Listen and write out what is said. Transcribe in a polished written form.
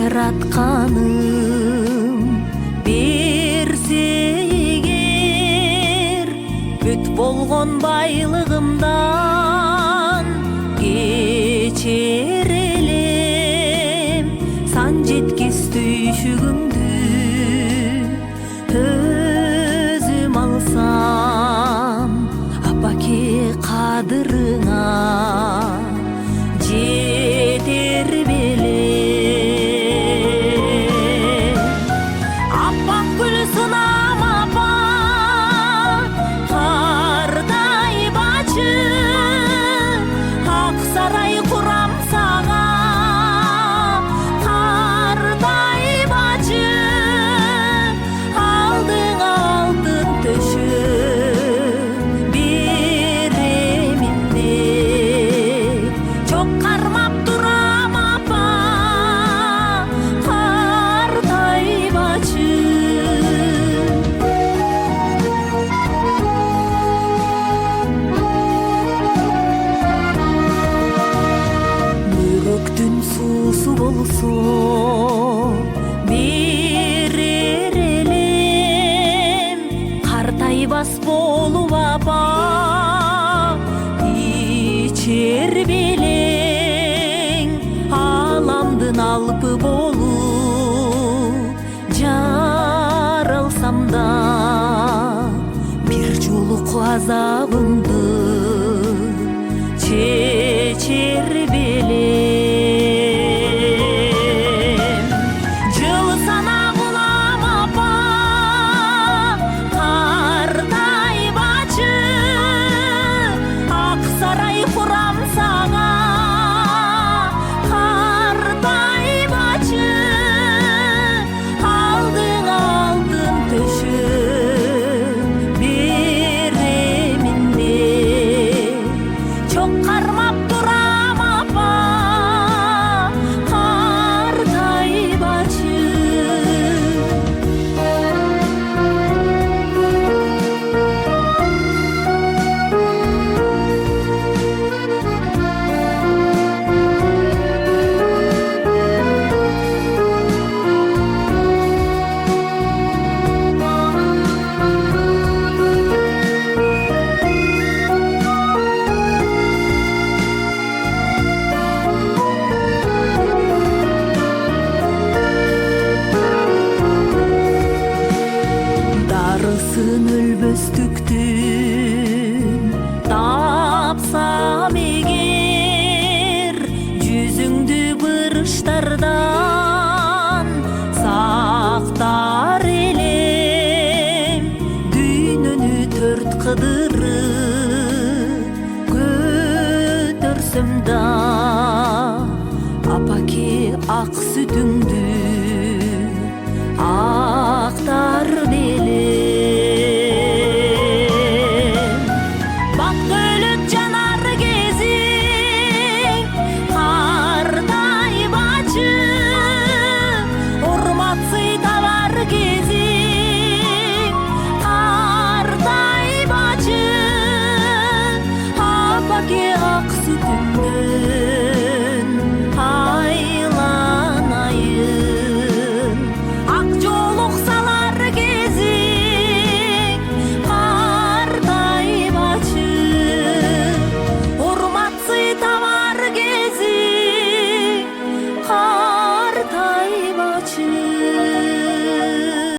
жаратканым берсе эгер бүт болгон байлыгымдан кечер элем сан жеткис түйшүгүмдү өзүм алсам апаке кадырыңа жетер белем. Аппак гүл сынам апа кардай бачы ак сарай курам сага кардай бачы алдыңа алтын төшөп беремин деп чок кармап турам апа кардай бачы. Мөрөктүн суусу болсо берер элем картайбас болуп апа ичер белең аламдын алпы болуп жаралсам да бир жолук азабымды чечер белем. Жылы сана булам апа кардай бачы ак сарай курам сага кардай бачы алдыңа алтын төшөп беремин деп чок кармап турам апа кардай бачы. Дарысын өлбөстүктүн тапсам эгер жүзүңдү бырыштардан сактар элем дүйнөнү төрт кыдырып көтөрсөм да апаке ак сүтүңдү актар